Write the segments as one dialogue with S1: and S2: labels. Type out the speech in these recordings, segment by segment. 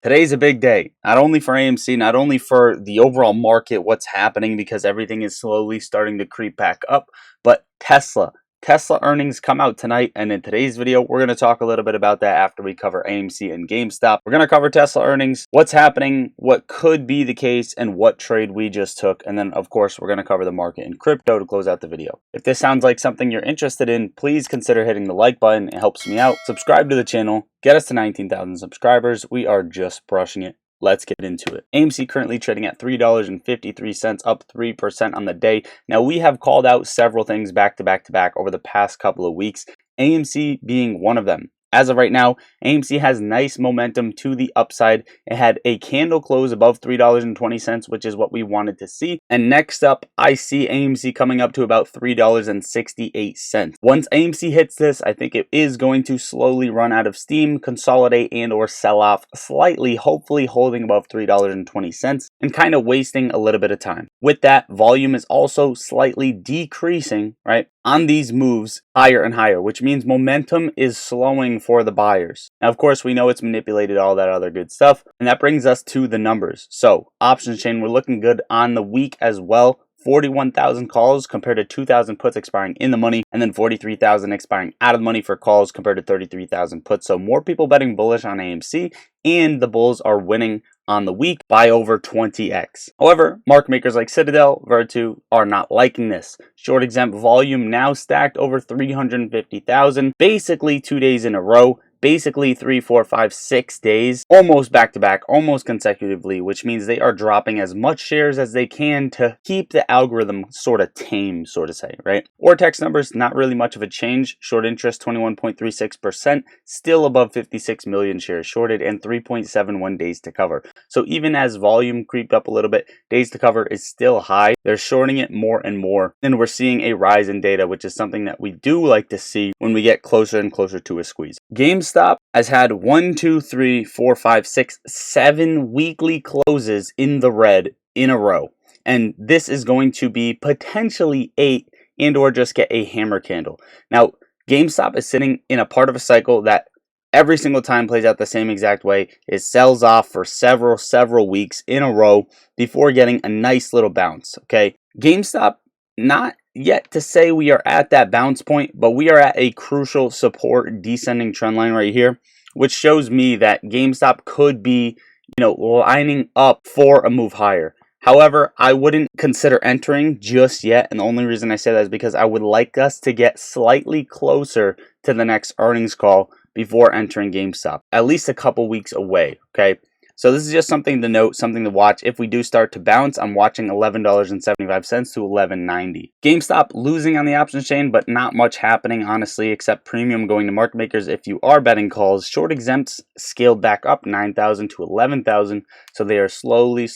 S1: Today's a big day, not only for AMC, not only for the overall market, what's happening because everything is slowly starting to creep back up, but Tesla. Tesla earnings come out tonight, and in today's video, we're going to talk a little bit about that after we cover AMC and GameStop. We're going to cover Tesla earnings, what's happening, what could be the case, and what trade we just took. And then, of course, we're going to cover the market and crypto to close out the video. If this sounds like something you're interested in, please consider hitting the like button. It helps me out. Subscribe to the channel. Get us to 19,000 subscribers. We are just brushing it. Let's get into it. AMC currently trading at $3.53, up 3% on the day. Now, we have called out several things back to back over the past couple of weeks, AMC being one of them. As of right now, AMC has nice momentum to the upside. It had a candle close above $3.20, which is what we wanted to see. And next up, I see AMC coming up to about $3.68. Once AMC hits this, I think it is going to slowly run out of steam, consolidate and or sell off slightly, hopefully holding above $3.20 and kind of wasting a little bit of time. With that, volume is also slightly decreasing, right, on these moves higher and higher, which means momentum is slowing for the buyers. Now, of course, we know it's manipulated, all that other good stuff, and that brings us to the numbers. So, options chain, we're looking good on the week as well. 41,000 calls compared to 2,000 puts expiring in the money, and then 43,000 expiring out of the money for calls compared to 33,000 puts. So more people betting bullish on AMC, and the bulls are winning on the week by over 20x. However, market makers like Citadel, Virtu are not liking this. Short exempt volume now stacked over 350,000, basically 2 days in a row. Basically 3, 4, 5, 6 days, almost back to back, almost consecutively, which means they are dropping as much shares as they can to keep the algorithm sort of tame, so to say, right? Ortex numbers, not really much of a change. Short interest, 21.36%, still above 56 million shares shorted, and 3.71 days to cover. So even as volume creeped up a little bit, days to cover is still high. They're shorting it more and more, and we're seeing a rise in data, which is something that we do like to see when we get closer and closer to a squeeze. GameStop has had 1, 2, 3, 4, 5, 6, 7 weekly closes in the red in a row. And this is going to be potentially 8 and or just get a hammer candle. Now, GameStop is sitting in a part of a cycle that every single time plays out the same exact way. It sells off for several weeks in a row before getting a nice little bounce, okay? GameStop, not yet to say we are at that bounce point, but we are at a crucial support descending trend line right here, which shows me that GameStop could be, lining up for a move higher. However, I wouldn't consider entering just yet, and the only reason I say that is because I would like us to get slightly closer to the next earnings call before entering GameStop, at least a couple weeks away, okay? So this is just something to note, something to watch. If we do start to bounce, I'm watching $11.75 to $11.90. GameStop losing on the options chain, but not much happening, honestly, except premium going to market makers if you are betting calls. Short exempts scaled back up 9,000 to 11,000. So they are slowly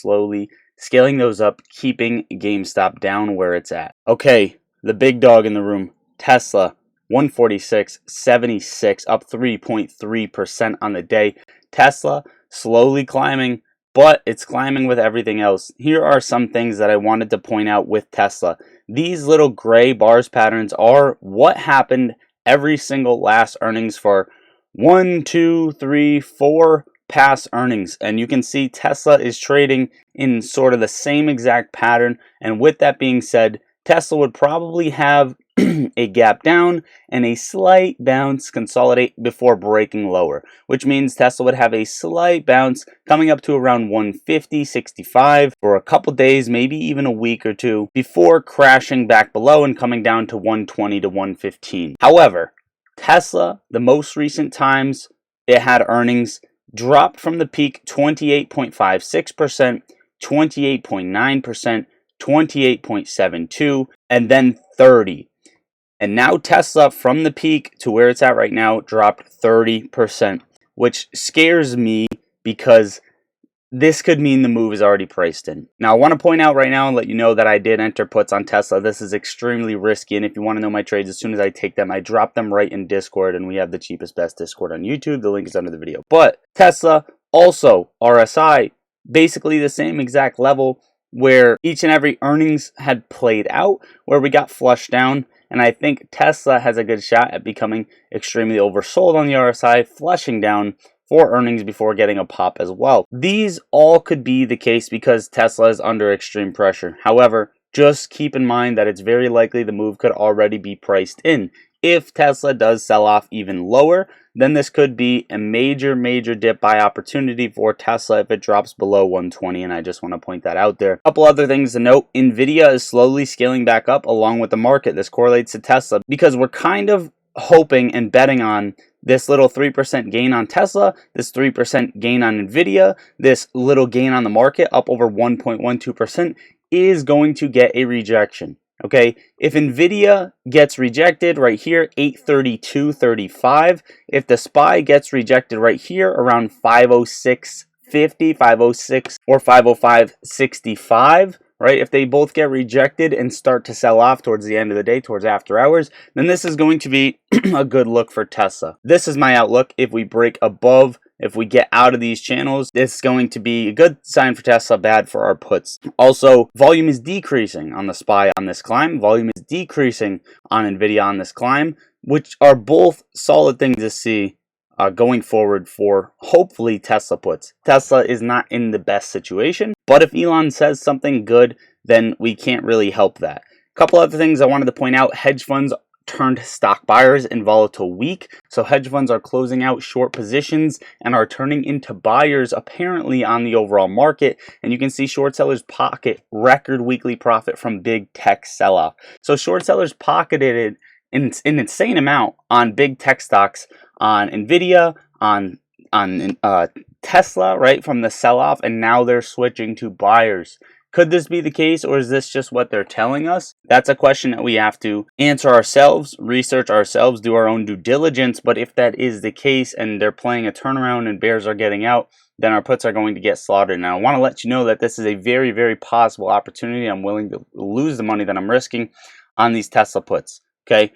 S1: scaling those up, keeping GameStop down where it's at. Okay, the big dog in the room, Tesla, 146.76, up 3.3% on the day. Tesla slowly climbing, but it's climbing with everything else. Here are some things that I wanted to point out with Tesla. These little gray bars patterns are what happened every single last earnings for 1, 2, 3, 4 past earnings. And you can see Tesla is trading in sort of the same exact pattern. And with that being said, Tesla would probably have a gap down and a slight bounce consolidate before breaking lower, which means Tesla would have a slight bounce coming up to around 150.65 for a couple days, maybe even a week or two, before crashing back below and coming down to 120 to 115. However, Tesla, the most recent times it had earnings, dropped from the peak 28.56%, 28.9%, 28.72, and then 30. And now Tesla, from the peak to where it's at right now, dropped 30%, which scares me because this could mean the move is already priced in. Now, I want to point out right now and let you know that I did enter puts on Tesla. This is extremely risky, and if you want to know my trades, as soon as I take them, I drop them right in Discord, and we have the cheapest, best Discord on YouTube. The link is under the video. But Tesla, also RSI, basically the same exact level where each and every earnings had played out, where we got flushed down. And I think Tesla has a good shot at becoming extremely oversold on the RSI, flushing down for earnings before getting a pop as well. These all could be the case because Tesla is under extreme pressure. However, just keep in mind that it's very likely the move could already be priced in. If Tesla does sell off even lower, then this could be a major dip buy opportunity for Tesla if it drops below 120, and I just want to point that out there. A couple other things to note: Nvidia is slowly scaling back up along with the market. This correlates to Tesla because we're kind of hoping and betting on this little 3% gain on Tesla, this 3% gain on Nvidia, this little gain on the market up over 1.12% is going to get a rejection. Okay, if Nvidia gets rejected right here, 832.35, if the SPY gets rejected right here around 506.50, 506 or 505.65, right? If they both get rejected and start to sell off towards the end of the day, towards after hours, then this is going to be a good look for Tesla. This is my outlook. If we break above, if we get out of these channels, this is going to be a good sign for Tesla, bad for our puts. Also, volume is decreasing on the SPY on this climb. Volume is decreasing on Nvidia on this climb, which are both solid things to see going forward for hopefully Tesla puts. Tesla is not in the best situation, but if Elon says something good, then we can't really help that. A couple other things I wanted to point out: hedge funds turned stock buyers in volatile week. So hedge funds are closing out short positions and are turning into buyers apparently on the overall market. And you can see short sellers pocket record weekly profit from big tech sell-off. So short sellers pocketed an insane amount on big tech stocks, on Nvidia, on Tesla, right, from the sell-off, and now they're switching to buyers. Could this be the case, or is this just what they're telling us? That's a question that we have to answer ourselves, research ourselves, do our own due diligence. But if that is the case and they're playing a turnaround and bears are getting out, then our puts are going to get slaughtered. Now, I want to let you know that this is a very possible opportunity. I'm willing to lose the money that I'm risking on these Tesla puts. Okay,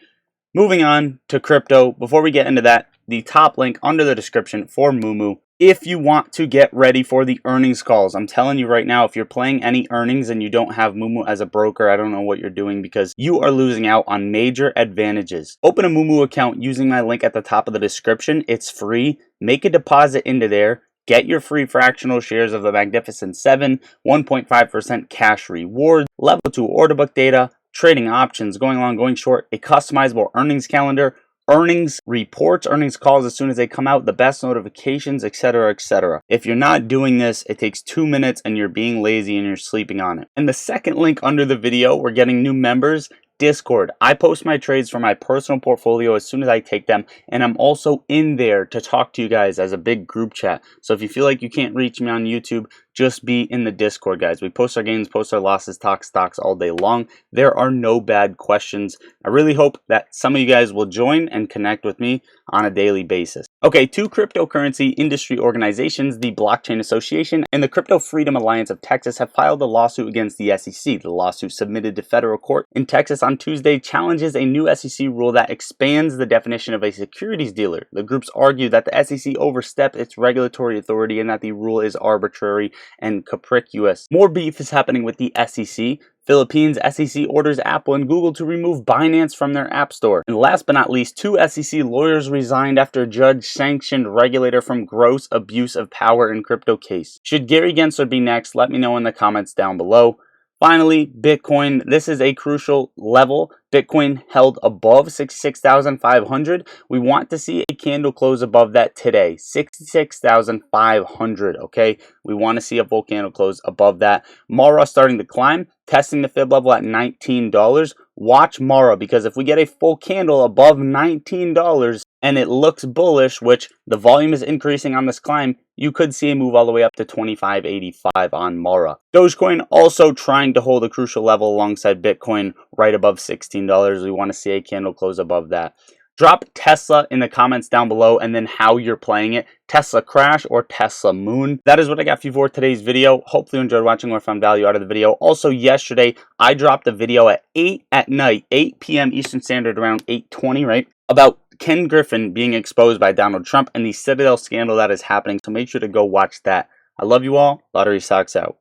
S1: moving on to crypto. Before we get into that, the top link under the description for Moomoo. If you want to get ready for the earnings calls, I'm telling you right now, if you're playing any earnings and you don't have Moomoo as a broker, I don't know what you're doing, because you are losing out on major advantages. Open a Moomoo account using my link at the top of the description. It's free. Make a deposit into there. Get your free fractional shares of the Magnificent 7, 1.5% cash reward, level 2 order book data, trading options, going long, going short, a customizable earnings calendar, earnings reports, earnings calls as soon as they come out, the best notifications, etc., etc. If you're not doing this, it takes 2 minutes and you're being lazy and you're sleeping on it. And the second link under the video, we're getting new members. Discord. I post my trades from my personal portfolio as soon as I take them, and I'm also in there to talk to you guys as a big group chat. So if you feel like you can't reach me on YouTube, just be in the Discord, guys. We post our gains, post our losses, talk stocks all day long. There are no bad questions. I really hope that some of you guys will join and connect with me on a daily basis. Okay, two cryptocurrency industry organizations, the Blockchain Association and the Crypto Freedom Alliance of Texas, have filed a lawsuit against the SEC. The lawsuit, submitted to federal court in Texas on Tuesday, challenges a new SEC rule that expands the definition of a securities dealer. The groups argue that the SEC overstepped its regulatory authority and that the rule is arbitrary and capricious. More beef is happening with the SEC. Philippines SEC orders Apple and Google to remove Binance from their app store. And last but not least, two SEC lawyers resigned after a judge sanctioned regulator from gross abuse of power in crypto case. Should Gary Gensler be next? Let me know in the comments down below. Finally, Bitcoin. This is a crucial level. Bitcoin held above 66,500. We want to see a candle close above that today, 66,500. Okay, we want to see a full candle close above that. Mara starting to climb, testing the fib level at $19. Watch Mara, because if we get a full candle above $19 and it looks bullish, which the volume is increasing on this climb, you could see a move all the way up to 25.85 on Mara. Dogecoin also trying to hold a crucial level alongside Bitcoin right above $16. We want to see a candle close above that. Drop Tesla in the comments down below and then how you're playing it. Tesla crash or Tesla moon. That is what I got for you for today's video. Hopefully you enjoyed watching or found value out of the video. Also, yesterday I dropped a video at 8 at night, 8 p.m. Eastern Standard, around 8:20, right? About Ken Griffin being exposed by Donald Trump and the Citadel scandal that is happening. So make sure to go watch that. I love you all. Lottery Stocks out.